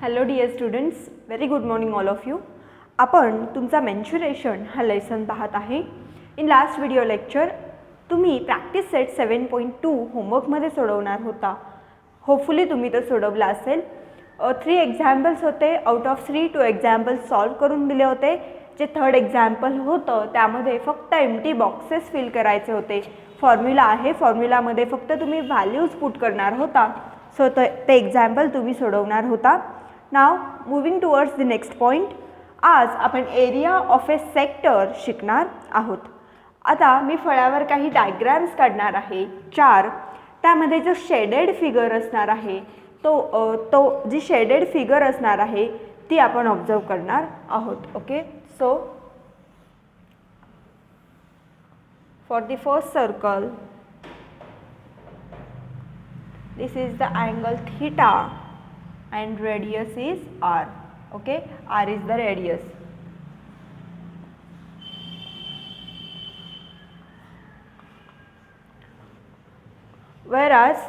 Hello dear students, very good morning all of you. आपण तुमचा mensuration हा lesson पाहत आहे. इन लास्ट व्हिडिओ लेक्चर तुम्ही प्रॅक्टिस सेट 7.2 होमवर्कमध्ये सोडवणार होता. होपफुली तुम्ही तो सोडवला असेल. 3 एक्झाम्पल्स होते. आउट ऑफ 3 2 एक्झाम्पल्स सॉल्व करून दिले होते. जे थर्ड एक्झाम्पल होतं त्यामध्ये फक्त एम्प्टी बॉक्सेस फिल करायचे होते. फॉर्म्युला आहे, फॉर्म्युलामध्ये फक्त तुम्ही व्हॅल्यूज पुट करणार होता. सो ते एक्झाम्पल तुम्ही सोडवणार होता. Now moving towards the next point. आज आपण एरिया ऑफ ए सेक्टर शिकणार आहोत. आता मी फळ्यावर काही डायग्रॅम्स काढणार आहे 4. त्यामध्ये जो शेडेड फिगर असणार आहे तो जी शेडेड फिगर असणार आहे ती आपण ऑब्झर्व करणार आहोत. Okay, so for the first circle this is the angle theta and radius is r. Okay, r is the radius. Whereas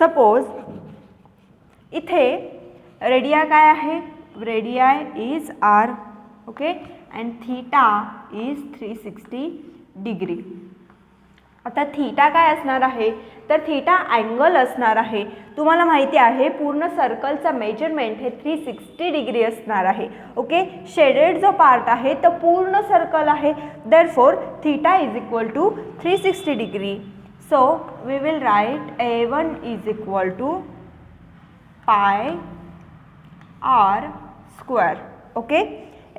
suppose इथे रेडिया काय आहे? Radius is r. Okay, and theta is 360 degree. आता theta काय असणार आहे? तर theta angle असणार आहे. तुम्हाला माहिती आहे पूर्ण सर्कलचा मेजरमेंट हे 360 डिग्री असणार आहे. ओके, शेडेड जो पार्ट आहे तो पूर्ण सर्कल आहे. Therefore theta is equal to 360 degree. So we will write A1 is equal to pi r square. Okay,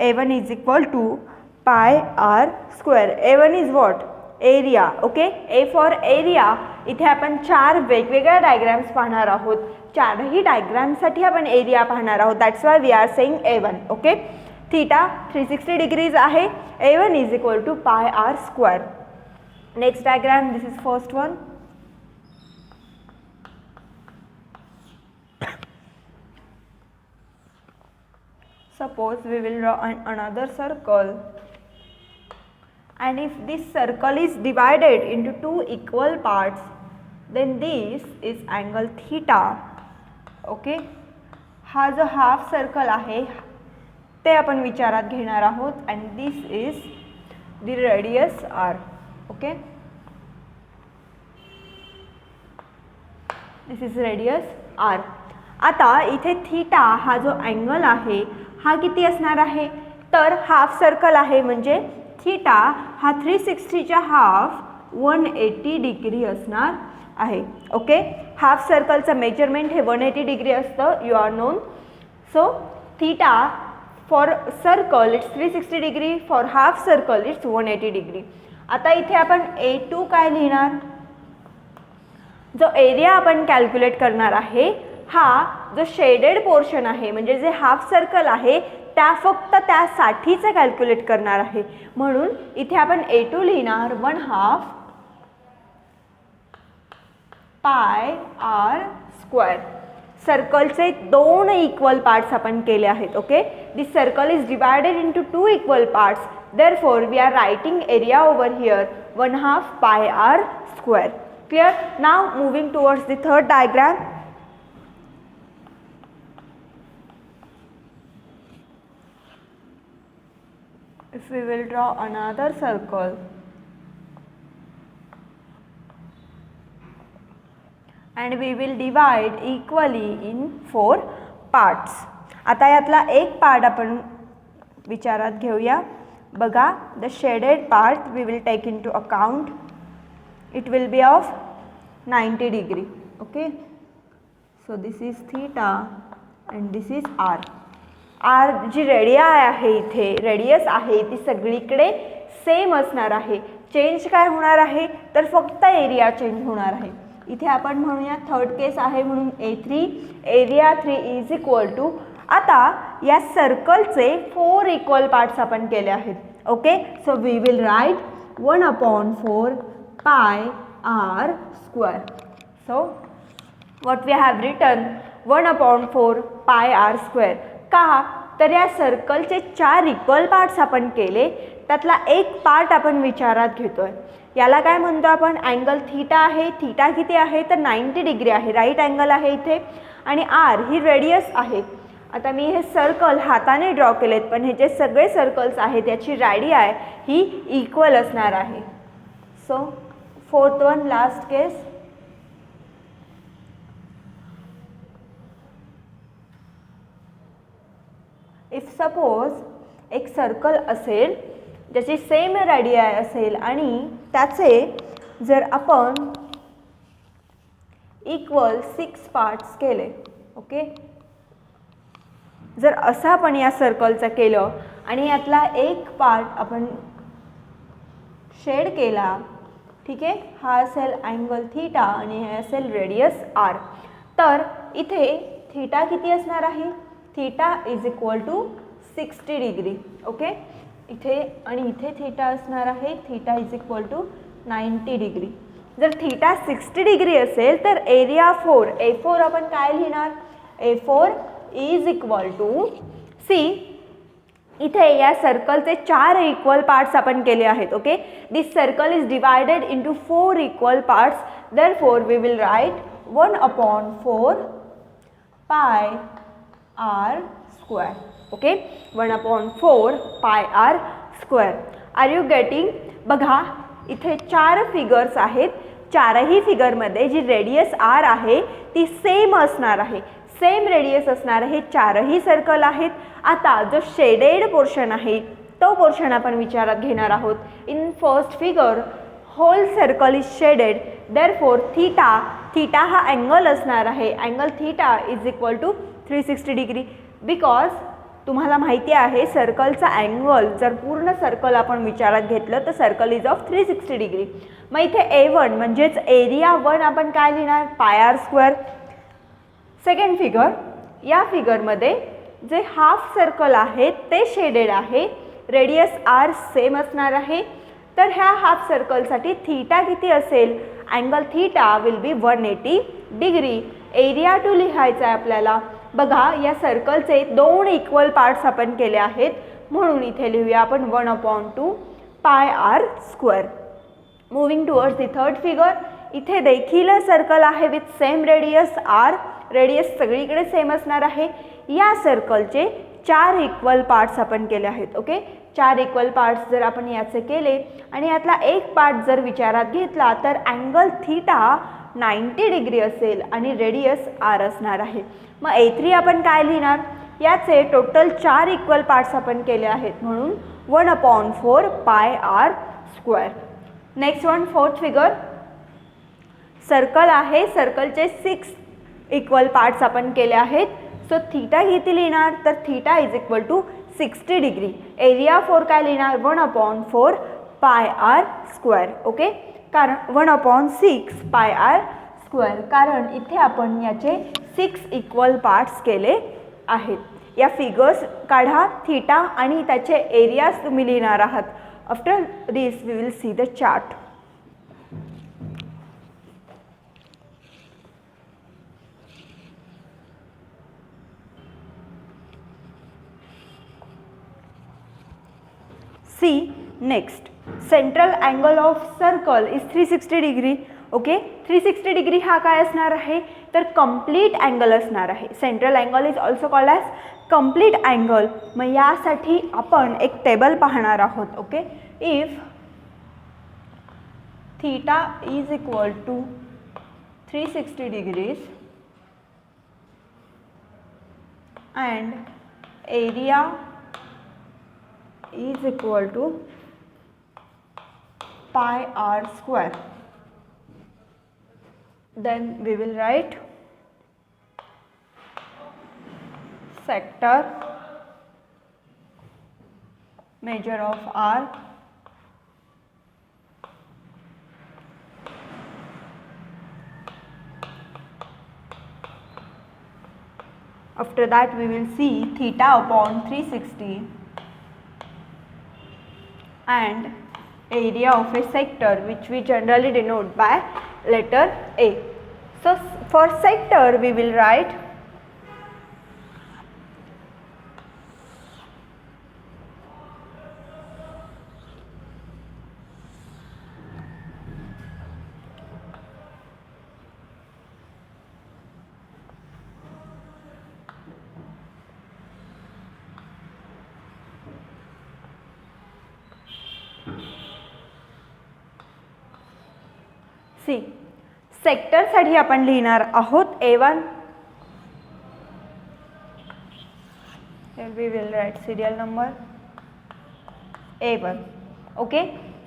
A1 is equal to pi r square. A1 is what? Area. Okay, A for area. इथे आपण 4 वेगवेगळ्या diagrams पाहणार आहोत. 4ही डायग्रामसाठी आपण area पाहणार आहोत. That's why we are saying A1. Okay, theta 360 degrees आहे. A1 is equal to pi r square. Next diagram, this is first one. Suppose we will draw another circle. And if this circle is divided into 2 equal parts, then this is angle theta. Okay, हा जो half circle आहे ते आपण विचारात घेणार आहोत. and this is the radius r. Okay, this is radius r. आता इथे थीटा हा जो अँगल आहे हा किती असणार आहे? तर हाफ सर्कल आहे म्हणजे थीटा हा 360च्या हाफ 180 डिग्री असणार आहे. ओके, हाफ सर्कलचं मेजरमेंट हे 180 डिग्री असतं. You are known. So theta for circle it's 360 degree, for half circle it's 180 degree. आता इथे आपण A2 काय लिहिणार? जो एरिया आपण कॅल्क्युलेट करणार आहे हा जो शेडेड पोर्शन आहे म्हणजे जे हाफ सर्कल आहे त्या फक्त त्यासाठीचं कॅल्क्युलेट करणार आहे. म्हणून इथे आपण A2 लिहिणार 1/2 पाय आर स्क्वेअर. सर्कलचे 2 इक्वल पार्ट्स आपण केले आहेत. Okay, this circle is divided into 2 equal parts. Therefore we are writing area over here 1/2 pi r square. Clear? Now moving towards the third diagram. If we will draw another circle and we will divide equally in 4 parts. आता यातला एक part आपण विचारात घेऊया. बघा, the shaded part we will take into account. It will be of 90 degree. Okay, so this is theta and this is r. R जी radius आहे इथे रेडियस आहे ती सगळीकडे सेम असणार आहे. चेंज काय होणार आहे? तर फक्त एरिया चेंज होणार आहे. इथे आपण म्हणूया थर्ड केस आहे म्हणून A3 area 3 is equal to. आता या सर्कलचे 4 इक्वल पार्ट्स आपण केले आहेत. Okay, so we will write 1/4 pi r square. So what we have written 1/4 pi r square. का? तर या सर्कलचे 4 इक्वल पार्ट्स आपण केले, त्यातला एक पार्ट आपण विचारात घेतोय. याला काय म्हणतो आपण? अँगल थीटा आहे. थीटा किती आहे? तर 90 डिग्री आहे. राईट अँगल आहे इथे. आणि आर ही रेडियस आहे. आता मी हे सर्कल हाताने ड्रॉ केलेत, पण हे जे सगळे सर्कल्स आहेत याची रेडियाई ही इक्वल असणार आहे. So fourth one, last case. If suppose एक सर्कल असेल ज्याची सेम रेडियाई असेल आणि त्याचे जर आपण इक्वल 6 पार्ट्स केले, ओके, जर असं आपण या सर्कलचं केलं आणि यातला एक पार्ट आपण शेड केला, ठीक आहे, हा असेल अँगल थीटा आणि हे असेल रेडियस आर, तर इथे थीटा किती असणार आहे? Theta is equal to 60 degree. Okay, इथे आणि इथे थीटा असणार आहे, theta is equal to 90 degree. जर थीटा 60 डिग्री असेल तर एरिया 4 A4 आपण काय लिहिणार? A4 is equal to C, इथे या सर्कलचे 4 इक्वल पार्ट्स आपण केले आहेत. Okay, this circle is divided into 4 equal parts, therefore we will write 1/4 pi r square. Okay, 1/4 pi r square. Are you getting? बघा इथे 4 फिगर्स आहेत, चारही फिगरमध्ये जी रेडियस आर आहे ती सेम असणार आहे, सेम रेडियस असणार आहे, चारही सर्कल आहेत. आता जो शेडेड पोर्शन आहे तो पोर्शन आपण विचारात घेणार आहोत. In first figure whole circle is shaded, therefore theta हा अँगल असणार आहे. Angle theta is equal to 360 degree. Because तुम्हाला माहिती आहे सर्कलचा अँगल, जर पूर्ण सर्कल आपण विचारात घेतलं तर सर्कल इज ऑफ 360 डिग्री. मग इथे A1 म्हणजेच एरिया 1 आपण काय लिहिणार? पाय आर स्क्वेअर. सेकंड फिगर, या फिगरमध्ये जे हाफ सर्कल आहे ते शेडेड आहे, रेडियस आर सेम असणार आहे. तर ह्या हाफ सर्कलसाठी थीटा किती असेल? Angle theta will be 180 degree. Area 2 लिहायचा आहे आपल्याला. बघा या सर्कलचे 2 इक्वल पार्ट्स आपण केले आहेत, म्हणून इथे लिहूया आपण 1/2 pi r square. Moving towards the third figure, इथे देखील सर्कल आहे with same radius r, radius सगळीकडे सेम असणार आहे. या सर्कलचे 4 इक्वल पार्ट्स आपण केले आहेत. ओके, 4 इक्वल पार्ट्स जर आपण याचे केले आणि यातला एक पार्ट जर विचारात घेतला तर अँगल थीटा 90 डिग्री असेल आणि रेडियस आर असणार आहे. मग A3 आपण काय लिहिणार? याचे टोटल 4 इक्वल पार्ट्स आपण केले आहेत, म्हणून 1/4 pi r square. Next one, fourth figure, circle आहे, सर्कलचे 6 इक्वल पार्ट्स आपण केले आहेत. सो थीटा किती लिहिणार? तर theta is equal to 60 degree. Area 4 काय लिहिणार? 1/4 पाय आर स्क्वेअर. ओके, कारण 1/6 पाय आर स्क्वेअर, कारण इथे आपण याचे 6 इक्वल पार्ट्स केले आहेत. या फिगर्स काढा, थीटा आणि त्याचे एरियाज तुम्ही लिहिणार आहात. After this we will see the chart. See next, central angle of circle is 360 degree. Okay, 360 degree हा काय असणार आहे? तर कंप्लीट अँगल असणार आहे. Central angle is also called as complete angle. मग यासाठी आपण एक टेबल पाहणार आहोत. Okay, if theta is equal to 360 degrees and area is equal to pi r square, then we will write sector, measure of r, after that we will see theta upon 360 and area of a sector, which we generally denote by letter A. So for sector we will write C. सेक्टरसाठी आपण लिहिणार आहोत A1. Here we will write serial number A1. Okay.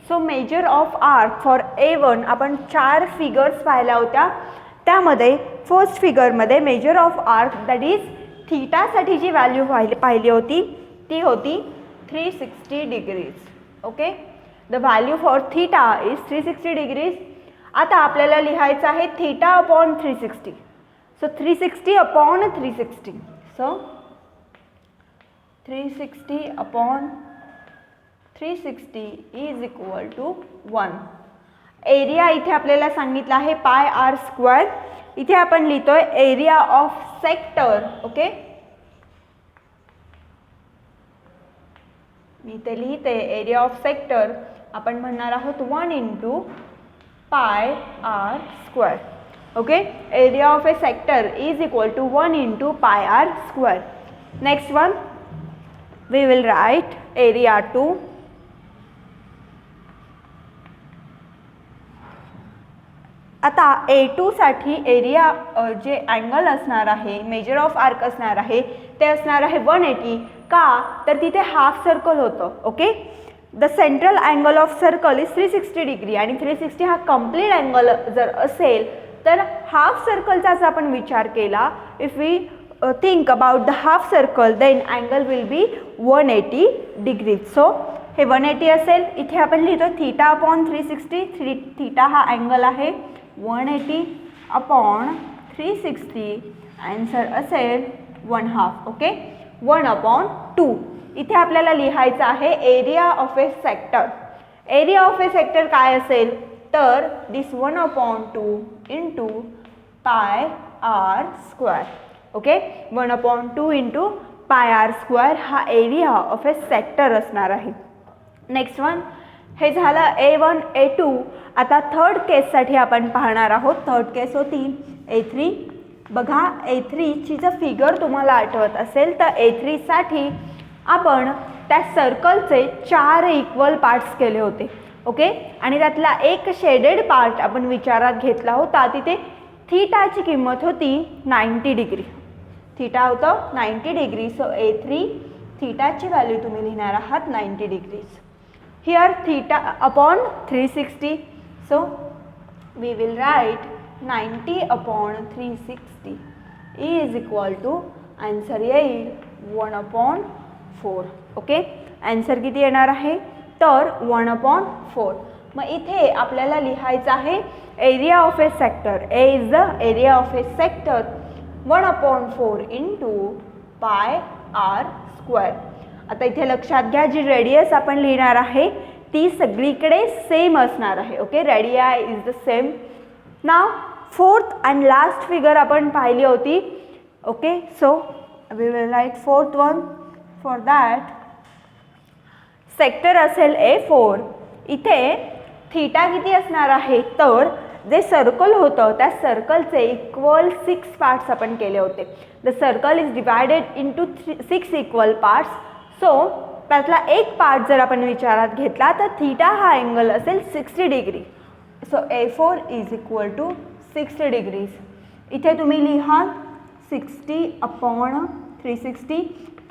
So measure of arc for A1 आपण 4 figures पाहिल्या होत्या. त्यामध्ये first फिगरमध्ये measure of arc that is थीटासाठी जी व्हॅल्यू पाहिली होती ती होती 360 degrees. Okay. The value for theta is 360 degrees. आता आपल्याला लिहायचं आहे theta upon 360. So 360 upon 360. So 360 upon 360 is equal to 1. Area इथे आपल्याला सांगितलं आहे पाय आर स्क्वेअर. इथे आपण लिहितोय एरिया ऑफ सेक्टर. ओके. मी इथे लिहिते एरिया ऑफ सेक्टर आपण म्हणणार आहोत 1 into pi r square. Okay. Area of a sector is equal to 1 into pi r square. Next one we will write area 2. आता A2 साठी एरिया जे angle असणार आहे मेजर ऑफ आर्क असणार आहे ते असणार आहे 180. का तर तिथे हाफ सर्कल होतं. Okay. The central angle of circle is 360 degree आणि 360 हा कम्प्लीट अँगल जर असेल तर हाफ सर्कलचाच आपण विचार केला. If we think about the half circle then angle will be 180 degree. So हे 180 असेल. इथे आपण लिहितो थीटा अपॉन 360. थीटा हा अँगल आहे 180 अपॉन 360. आन्सर असेल 1/2. ओके. 1/2. इथे आपल्याला लिहायचं आहे area of a sector. Area of a sector काय असेल तर this 1/2 into pi r square. Okay. 1/2 into pi r square हा एरिया ऑफ ए सेक्टर असणार आहे. नेक्स्ट वन हे झालं A1 A2. आता थर्ड केससाठी आपण पाहणार आहोत. थर्ड केस होती A3. बघा A3ची जर फिगर तुम्हाला आठवत असेल तर A3 साठी आपण त्या सर्कलचे 4 इक्वल पार्ट्स केले होते. ओके. आणि त्यातला एक शेडेड पार्ट आपण विचारात घेतला होता. तिथे थीटाची किंमत होती 90 डिग्री. थीटा होतं 90 डिग्री. सो A3 थीटाची व्हॅल्यू तुम्ही लिहिणार आहात 90 degrees. Here theta upon 360. So we will write 90 upon 360 is equal to answer येईल 1/4. ओके. आन्सर किती येणार आहे तर 1/4. मग इथे आपल्याला लिहायचं आहे area of a sector. A is the area of a sector 1/4 into pi r square. आता इथे लक्षात घ्या जी रेडियस आपण लिहिणार आहे ती सगळीकडे सेम असणार आहे. Okay. Radius is the same. Now fourth and last figure आपण पाहिली होती. Okay. So we will write fourth one. For that sector असेल A4. इथे थीटा किती असणार आहे तर जे सर्कल होतं त्या सर्कलचे इक्वल 6 पार्ट्स आपण केले होते. The circle is divided into 6 equal parts. So त्यातला एक पार्ट जर आपण विचारात घेतला तर थीटा हा अँगल असेल 60 degree. So A4 is equal to 60 degrees. इथे तुम्ही लिहा 60 अपॉन 360.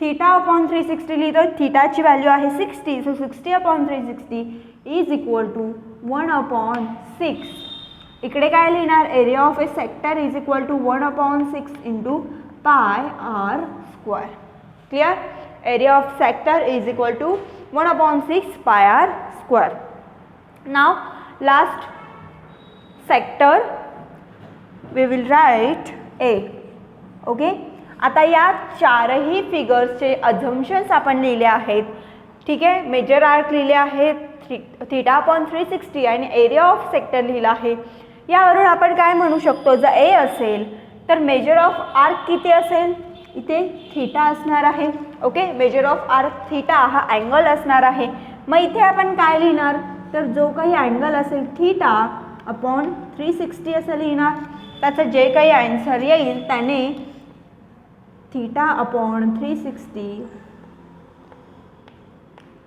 थीटा अपॉन 360 लिहितो. थीटाची व्हॅल्यू आहे 60. So 60 upon 360 is equal to 1/6. इकडे काय लिहिणार area of a sector is equal to 1/6 into pi r square. Clear. Area of sector is equal to 1/6 pi r square. Now last sector we will write A. Okay. आता या 4ही फिगर्सचे अझम्पशन्स आपण लिहिले आहेत. ठीक आहे. मेजर आर्क लिहिले आहे theta upon 360 आणि एरिया ऑफ सेक्टर लिहिला आहे. यावरून आपण काय म्हणू शकतो जर A असेल तर मेजर ऑफ आर्क किती असेल इथे थीटा असणार आहे. Okay. Major of arc theta हा अँगल असणार आहे. मग इथे आपण काय लिहिणार तर जो काही अँगल असेल थीटा अपॉन 360 असं लिहिणार. त्याचं जे काही आन्सर येईल त्याने theta upon 360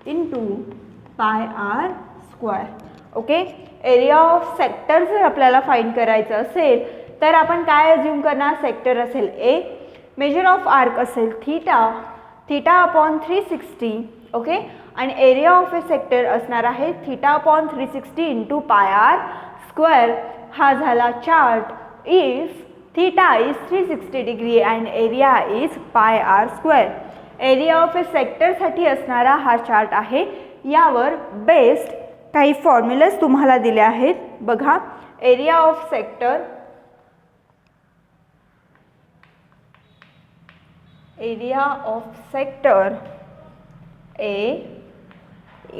into pi r square. Okay. Area of sector जर आपल्याला फाइंड करायचं असेल तर आपण काय अज्युम करणार, सेक्टर असेल ए, मेजर ऑफ आर्क असेल थीटा अपॉन 360, ओके, आणि एरिया ऑफ ए सेक्टर असणार आहे theta upon 360 into pi r square. हा झाला chart if theta is 360 degree and area is pi r square. Area of a सेक्टरसाठी असणारा हा chart आहे. यावर बेस्ड काही फॉर्म्युलाज तुम्हाला दिले आहेत. बघा, area of sector A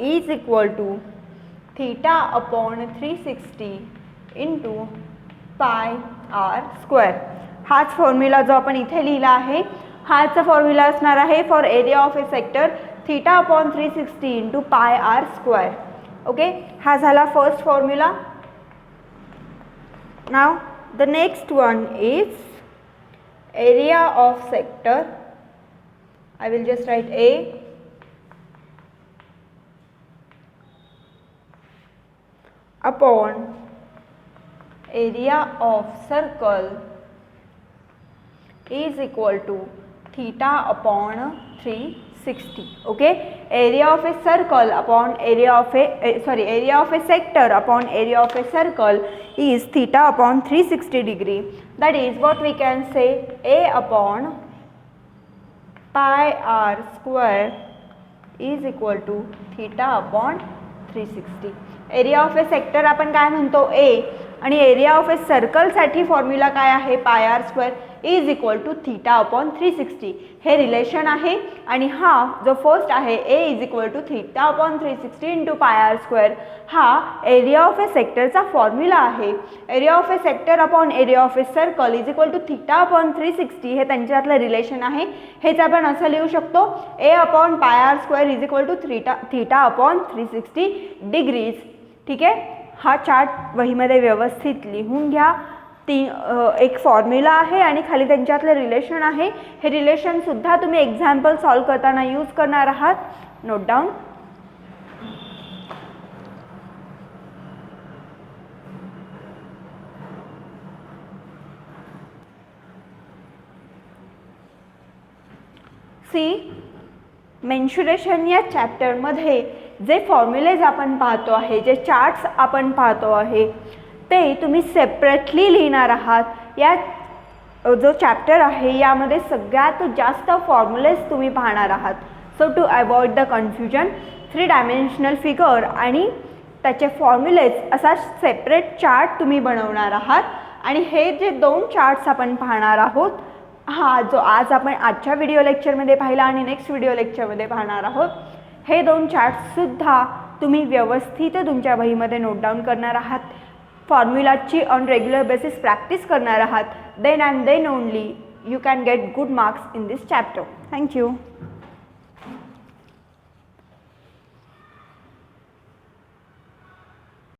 is equal to theta upon 360 into pi r square. हाच फॉर्म्युला जो आपण इथे लिहिला आहे हाच फॉर्म्युला असणार आहे for area of a sector theta upon 360 into pi r square. Okay, हा झाला first formula. Now the next one is area of sector. I will just write A upon area of circle is equal to theta upon 360. Okay, area of a circle upon area of a sector upon area of a circle is theta upon 360 degree. That is what we can say, A upon pi r square is equal to theta upon 360. Area of a sector आपण काय म्हणतो A, आणि area of a सर्कलसाठी formula काय आहे, pi r square is equal to theta upon 360. हे relation आहे. आणि हा जो फर्स्ट आहे A is equal to theta upon 360 into pi r square, हा एरिया ऑफ ए सेक्टरचा फॉर्म्युला आहे. Area of a sector upon area of a circle is equal to theta upon 360 हे त्यांच्यातलं रिलेशन आहे. हेच आपण असं लिहू शकतो, A upon pi r square is equal to theta upon 360 degrees. ठीक आहे, हा चार्ट वहीमध्ये व्यवस्थित लिहून घ्या. एक फॉर्म्युला आहे आणि खाली त्यांच्यातलं रिलेशन आहे. हे रिलेशनसुद्धा तुम्ही एक्झाम्पल सॉल्व करताना यूज करणार आहात. Note down. सी, मेन्शुरेशन या चॅप्टरमध्ये जे फॉर्म्युलेज आपण पाहतो आहे, जे चार्ट्स आपण पाहतो आहे, ते तुम्ही सेपरेटली लिहिणार आहात. या जो चॅप्टर आहे यामध्ये सगळ्यात जास्त फॉर्म्युलेज तुम्ही पाहणार आहात. So to avoid the confusion, 3 dimensional figure आणि त्याचे फॉर्म्युलेज असा सेपरेट चार्ट तुम्ही बनवणार आहात. आणि हे जे 2 चार्ट्स आपण पाहणार आहोत, हा जो आज आपण आजच्या व्हिडिओ लेक्चरमध्ये पाहिला आणि नेक्स्ट व्हिडिओ लेक्चरमध्ये पाहणार आहोत, हे 2 चार्ट्ससुद्धा तुम्ही व्यवस्थित तुमच्या वहीमध्ये नोट डाऊन करणार आहात. फॉर्म्युलाची ऑन रेग्युलर बेसिस प्रॅक्टिस करणार आहात. Then and then only you can get good marks in this chapter. Thank you.